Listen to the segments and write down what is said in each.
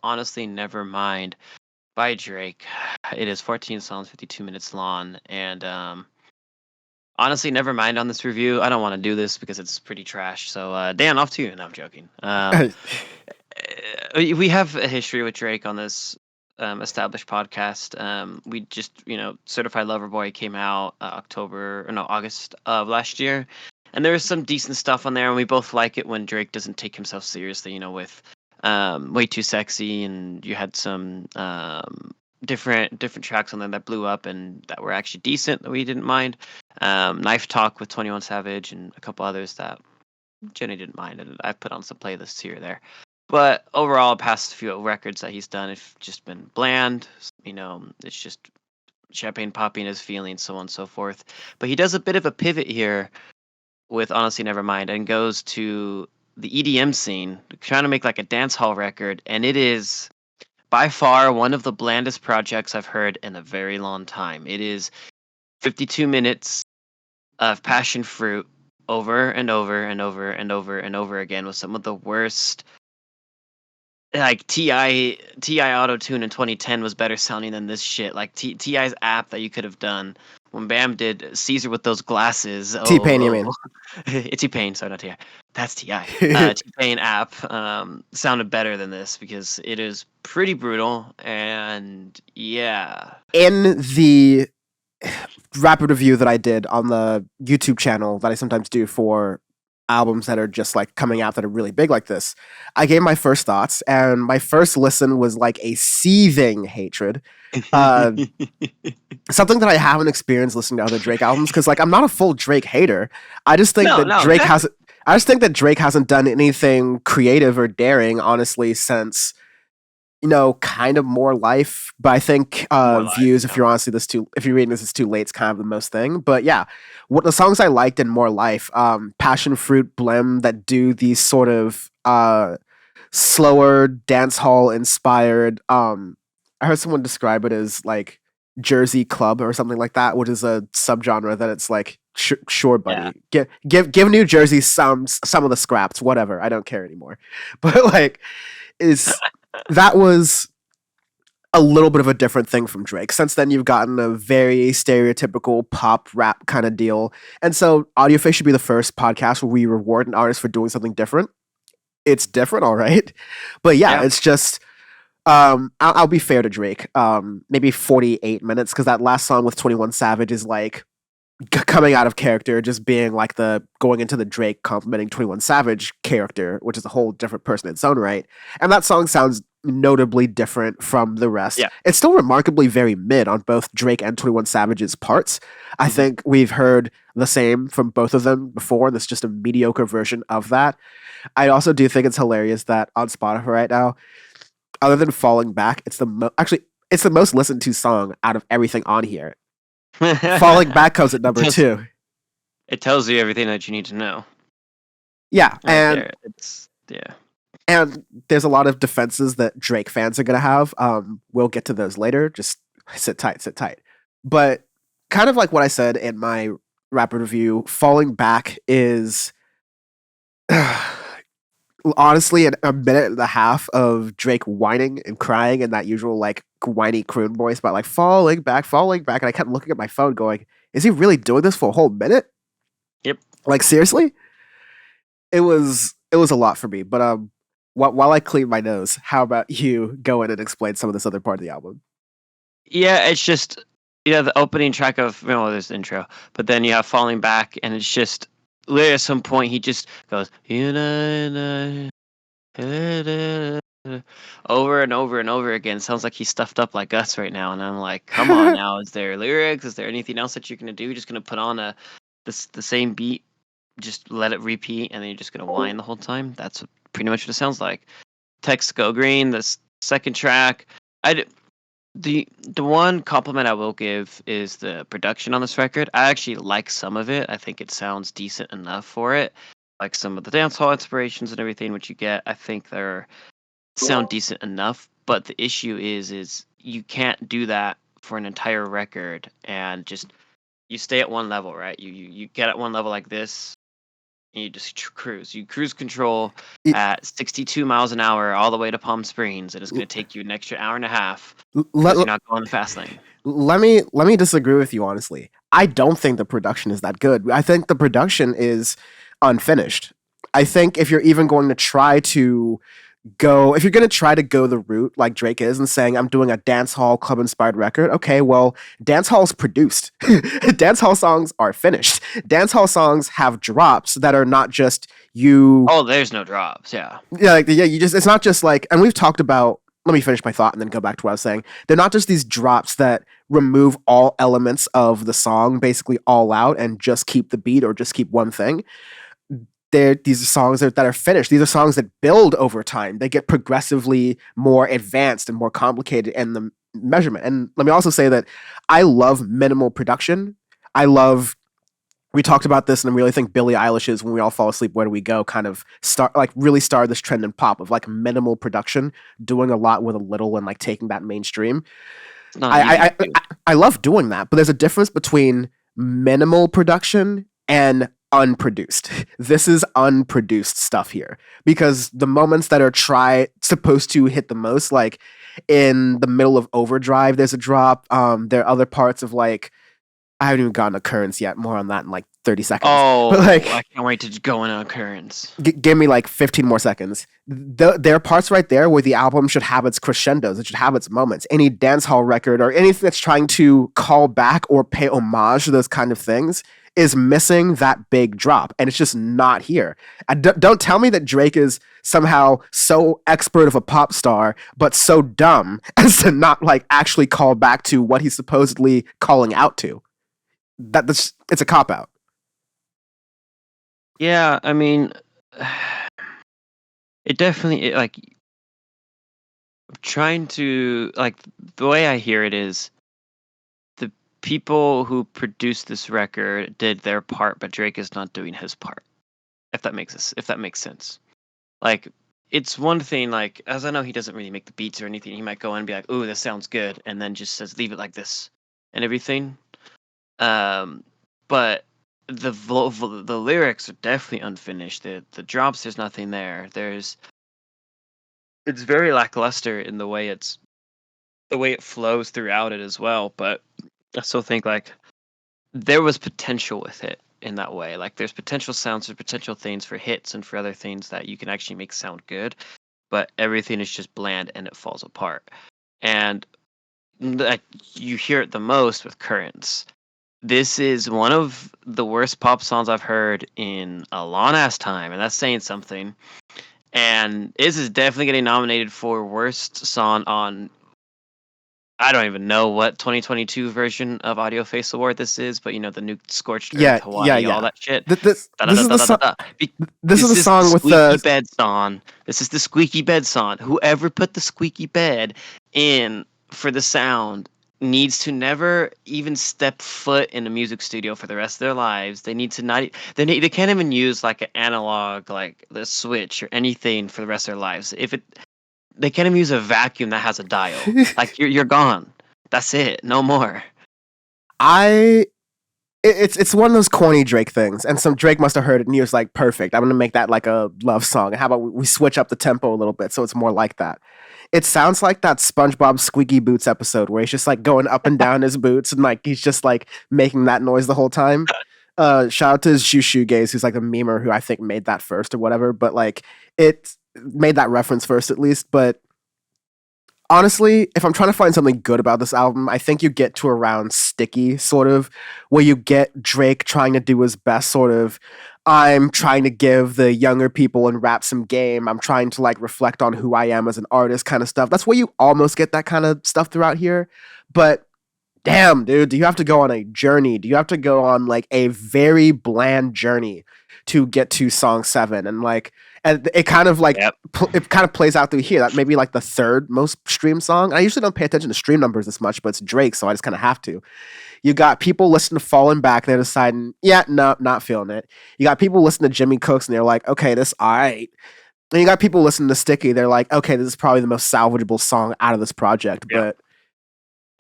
Honestly, Nevermind by Drake. It is 14 songs, 52 minutes long, and honestly, Nevermind on this review. I don't want to do this because it's pretty trash. So, Dan, off to you. No, I'm joking. We have a history with Drake on this established podcast. We just, Certified Lover Boy came out August of last year, and there was some decent stuff on there, and we both like it when Drake doesn't take himself seriously. With Way Too Sexy, and you had some different tracks on there that blew up and that were actually decent that we didn't mind. Knife Talk with 21 Savage and a couple others that Jenny didn't mind, and I put on some playlists here or there. But overall, past few records that he's done have just been bland. It's just champagne popping his feelings, so on and so forth. But he does a bit of a pivot here with Honestly Nevermind and goes to the EDM scene, trying to make like a dance hall record, and it is by far one of the blandest projects I've heard in a very long time. It is 52 minutes of passion fruit over and over and over and over and over again with some of the worst. Like Ti Auto Tune in 2010 was better sounding than this shit. Like Ti's app that you could have done when Bam did Caesar with those glasses. T-Pain, you Oh, mean? it's T-Pain, sorry, not Ti. That's Ti. T-Pain app sounded better than this because it is pretty brutal, and yeah. In the rapid review that I did on the YouTube channel that I sometimes do for albums that are just like coming out that are really big like this, I gave my first thoughts, and my first listen was like a seething hatred. Uh, Something that I haven't experienced listening to other Drake albums, because like I'm not a full Drake hater. I just think No, that no, Drake exactly. hasn't. I just think that Drake hasn't done anything creative or daring, honestly, since kind of More Life. But I think More life, Views, yeah. if you're reading this, it's too late. It's kind of the most thing. But yeah, what the songs I liked in More Life, Passion Fruit, Blim, that do these sort of slower dance hall inspired. I heard someone describe it as like Jersey Club or something like that, which is a subgenre that it's like sure, Yeah. buddy, give New Jersey some of the scraps, whatever. I don't care anymore. But like, is that was a little bit of a different thing from Drake. Since then, you've gotten a very stereotypical pop rap kind of deal, and so Audioface should be the first podcast where we reward an artist for doing something different. It's different, all right, but yeah, Yeah. it's just I'll be fair to Drake. Maybe 48 minutes, because that last song with 21 Savage is like coming out of character, just being like the going into the Drake complimenting 21 Savage character, which is a whole different person in its own right. And that song sounds notably different from the rest. Yeah. It's still remarkably very mid on both Drake and 21 Savage's parts. I Mhm. think we've heard the same from both of them before, and it's just a mediocre version of that. I also do think it's hilarious that on Spotify right now, other than Falling Back, actually it's the most listened to song out of everything on here. Falling Back comes at It number tells, 2. it tells you everything that you need to know Yeah, right there. It's yeah. and there's a lot of defenses that Drake fans are gonna have. We'll get to those later. Just sit tight, sit tight. But kind of like what I said in my rapid review, Falling Back is honestly a minute and a half of Drake whining and crying in that usual like whiny croon voice about like falling back, and I kept looking at my phone going, is he really doing this for a whole minute? Yep. Like seriously? It was a lot for me. But while I clean my nose, how about you go in and explain some of this other part of the album? Yeah, it's just the opening track of there's the intro, but then you have Falling Back, and it's just literally at some point he just goes over and over and over again. Sounds like he's stuffed up like us right now, and I'm like, come on now, is there lyrics? Is there anything else that you're gonna do? Just gonna put on the same beat, just let it repeat, and then you're just gonna whine the whole time? That's pretty much what it sounds like. Text Go Green, the second track. The one compliment I will give is the production on this record. I actually like some of it. I think it sounds decent enough for it. Like some of the dancehall inspirations and everything which you get, I think they're sound decent enough. But the issue is you can't do that for an entire record and just you stay at one level, right? You get at one level like this and you just cruise. You cruise control It- at 62 miles an hour all the way to Palm Springs, and it's going to take you an extra hour and a half let, because you're not going the fast lane. let me disagree with you honestly. I don't think the production is that good. I think the production is unfinished. I think if you're even going to try to if you're going to try to go the route like Drake is and saying, I'm doing a dance hall club inspired record, okay, well, dance hall's produced. Dance hall songs are finished. Dance hall songs have drops that are not just you. Oh, there's no drops. Yeah. Yeah, it's not just like, and we've talked about, let me finish my thought and then go back to what I was saying. They're not just these drops that remove all elements of the song, basically all out, and just keep the beat or just keep one thing. These are songs that are finished. These are songs that build over time. They get progressively more advanced and more complicated in the measurement. And let me also say that I love minimal production. We talked about this, and I really think Billie Eilish's "When We All Fall Asleep, Where Do We Go" kind of really started this trend in pop of like minimal production, doing a lot with a little, and like taking that mainstream. It's not easy I, to do. I love doing that, but there's a difference between minimal production and unproduced. This is unproduced stuff here because the moments that are supposed to hit the most, like in the middle of Overdrive, there's a drop. There are other parts of like I haven't even gotten Occurrence yet. More on that in like 30 seconds. Oh, But like, I can't wait to go in on Occurrence. give me like 15 more seconds. There are parts right there where the album should have its crescendos. It should have its moments. Any dance hall record or anything that's trying to call back or pay homage to those kind of things is missing that big drop. And it's just not here. Don't tell me that Drake is somehow so expert of a pop star, but so dumb as to not like actually call back to what he's supposedly calling out to. It's a cop out. Yeah, I mean, it definitely like trying to like the way I hear it is the people who produced this record did their part, but Drake is not doing his part. If that makes sense. Like it's one thing, like as I know he doesn't really make the beats or anything, he might go in and be like, "Ooh, this sounds good," and then just says leave it like this and everything. But the lyrics are definitely unfinished. The drops, there's nothing there. It's very lackluster in the way it flows throughout it as well. But I still think like there was potential with it in that way. Like there's potential sounds, there's potential things for hits and for other things that you can actually make sound good. But everything is just bland and it falls apart. And like you hear it the most with Currents. This is one of the worst pop songs I've heard in a long ass time, and that's saying something. And this is definitely getting nominated for worst song on. I don't even know what 2022 version of Audioface Award this is, but you know the new Scorched Earth, Hawaii, all that shit. This is the song. This is the This is song the with squeaky the bed song. This is the squeaky bed song. Whoever put the squeaky bed in for the sound needs to never even step foot in a music studio for the rest of their lives. They need to not. They can't even use like an analog, like the switch or anything for the rest of their lives. They can't even use a vacuum that has a dial. Like you're gone. That's it. No more. It's one of those corny Drake things, and some Drake must have heard it, and he was like, "Perfect, I'm gonna make that like a love song." And how about we switch up the tempo a little bit so it's more like that? It sounds like that SpongeBob Squeaky Boots episode where he's just like going up and down his boots, and like he's just like making that noise the whole time. Shout out to Shushu Gaze, who's like a memer who I think made that first or whatever, but like it made that reference first at least. But honestly, if I'm trying to find something good about this album, I think you get to around Sticky, sort of, where you get Drake trying to do his best, sort of. I'm trying to give the younger people in rap some game. I'm trying to like reflect on who I am as an artist, kind of stuff. That's where you almost get that kind of stuff throughout here. But damn, dude, do you have to go on a journey? Do you have to go on like a very bland journey to get to song 7? And it kind of like Yep. it kind of plays out through here. That may be like the third most streamed song. I usually don't pay attention to stream numbers this much, but it's Drake, so I just kind of have to. You got people listening to Falling Back, they're deciding, yeah, no, not feeling it. You got people listening to Jimmy Cooks, and they're like, okay, this alright. And you got people listening to Sticky, they're like, okay, this is probably the most salvageable song out of this project. Yeah. But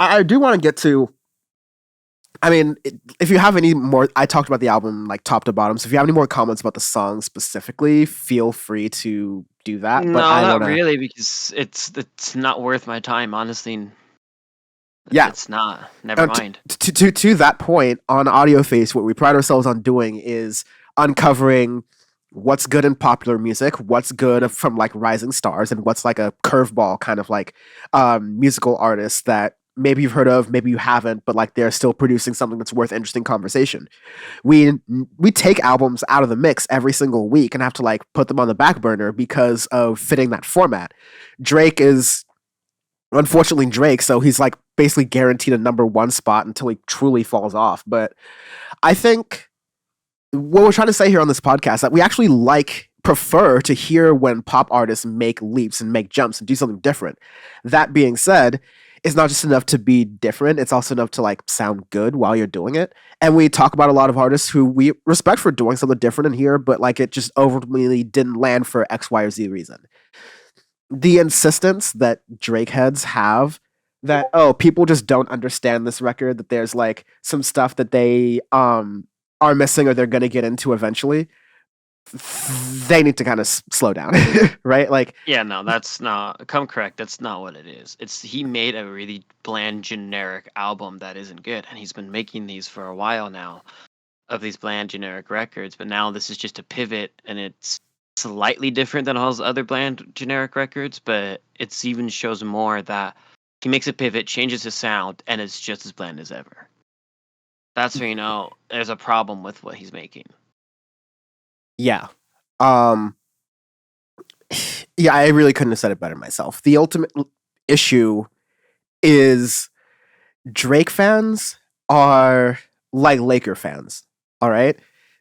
I do want to get to I mean, if you have any more, I talked about the album like top to bottom. So if you have any more comments about the song specifically, feel free to do that. But No, I not want to, really, because it's not worth my time, honestly. yeah. It's not. Never Uh, mind. to that point, on Audioface, what we pride ourselves on doing is uncovering what's good in popular music, what's good from like rising stars, and what's like a curveball kind of like musical artists that maybe you've heard of, maybe you haven't, but like they're still producing something that's worth interesting conversation. We we take albums out of the mix every single week and have to like put them on the back burner because of fitting that format. Drake is unfortunately Drake, so he's like basically guaranteed a number one spot until he truly falls off. But I think what we're trying to say here on this podcast that we actually prefer to hear when pop artists make leaps and make jumps and do something different. That being said, it's not just enough to be different, it's also enough to like sound good while you're doing it. And we talk about a lot of artists who we respect for doing something different in here, but like it just overly didn't land for X, Y, or Z reason. The insistence that Drake heads have that people just don't understand this record, that there's like some stuff that they are missing or they're going to get into eventually, they need to kind of slow down. Right, like Yeah, no, that's not. Come correct. That's not what it is. It's he made a really bland, generic album that isn't good, and he's been making these for a while now, of these bland, generic records. But now this is just a pivot, and it's slightly different than all his other bland, generic records. But it's even shows more that he makes a pivot, changes his sound, and it's just as bland as ever. That's where you know there's a problem with what he's making. yeah. um yeah, I really couldn't have said it better myself. The ultimate issue is Drake fans are like Laker fans. All right.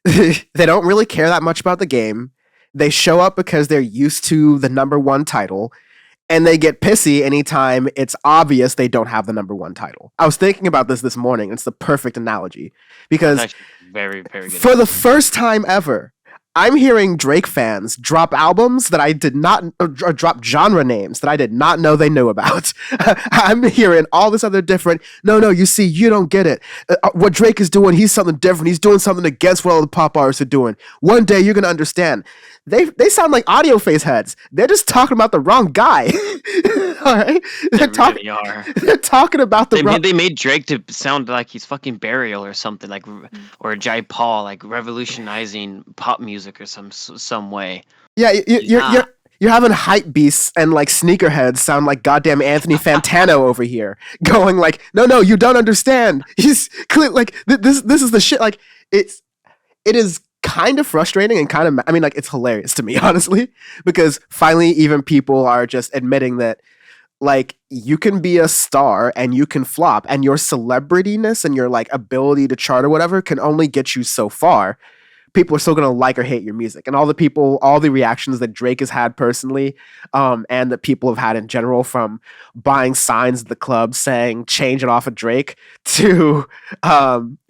They don't really care that much about the game. They show up because they're used to the number one title, and they get pissy anytime it's obvious they don't have the number one title. I was thinking about this morning. It's the perfect analogy That's because actually very, very good. for the first time ever, I'm hearing Drake fans drop albums that I did not, or drop genre names that I did not know they knew about. I'm hearing all this other different. No, you see, you don't get it. What Drake is doing, he's something different. He's doing something against what all the pop artists are doing. One day you're gonna understand. They sound like Audioface heads. They're just talking about the wrong guy. All right, They really are. they're talking about the wrong. They made Drake to sound like he's fucking Burial or something, like, or Jai Paul, like revolutionizing pop music or some way. Yeah, you're having hype beasts and like sneakerheads sound like goddamn Anthony Fantano over here, going like, no, you don't understand. He's like this is the shit. Like it is kind of frustrating and kind of, I mean, like it's hilarious to me, honestly, because finally even people are just admitting that like you can be a star and you can flop, and your celebrityness and your like ability to chart or whatever can only get you so far. People are still gonna like or hate your music, and all the reactions that Drake has had personally, and that people have had in general, from buying signs at the club saying "change it off of Drake" to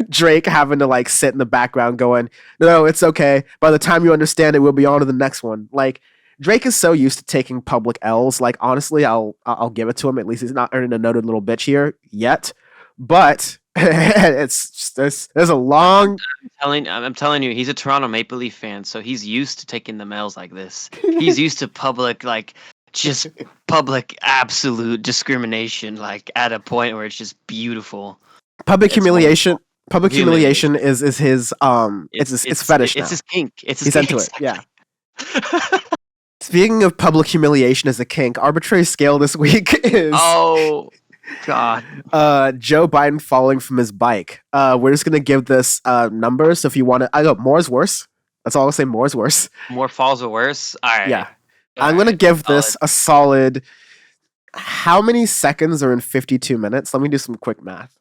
Drake having to like sit in the background going, "No, it's okay. By the time you understand it, we'll be on to the next one." Like Drake is so used to taking public L's. Like honestly, I'll give it to him. At least he's not earning a noted little bitch here yet, but. It's just, there's a long. I'm telling you, he's a Toronto Maple Leaf fan, so he's used to taking the L's like this. He's used to public, like, just public absolute discrimination, like at a point where it's just beautiful. Public It's humiliation. wonderful. Public humiliation is his it's fetish now. It's his kink. It's his He's into it. Yeah. Speaking of public humiliation as a kink, arbitrary scale this week is Oh God. Joe Biden falling from his bike. We're just gonna give this number. So if you want to, I go more's worse. That's all I'll say. More's worse. More falls or worse. All right. Yeah. I'm gonna give this a solid. How many seconds are in 52 minutes? Let me do some quick math.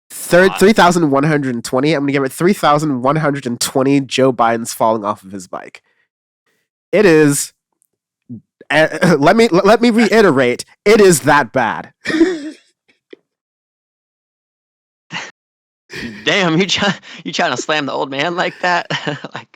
3,120. I'm gonna give it 3,120 Joe Biden's falling off of his bike. It is. Let me reiterate. It is that bad. Damn, you trying to slam the old man like that? Like,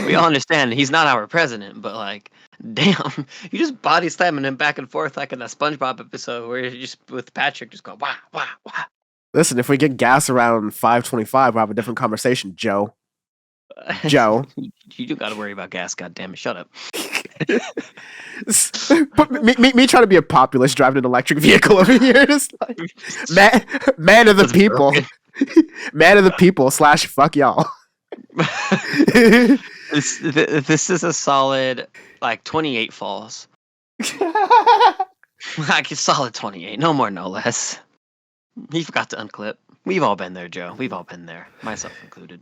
we all understand he's not our president, but like Damn, you just body slamming him back and forth like in a SpongeBob episode where you just with Patrick just going wah wah wah. Listen, if we get gas around 5:25, we'll have a different conversation, Joe. Joe. You don't got to worry about gas. God damn it, shut up. But me trying to be a populist driving an electric vehicle over here, just like man of the people, man of the people / fuck y'all. This is a solid like 28 falls. Like a solid 28, no more, no less. He forgot to unclip. We've all been there, Joe. We've all been there, myself included.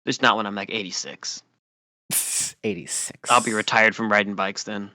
Just not when I'm like 86. 86. I'll be retired from riding bikes then.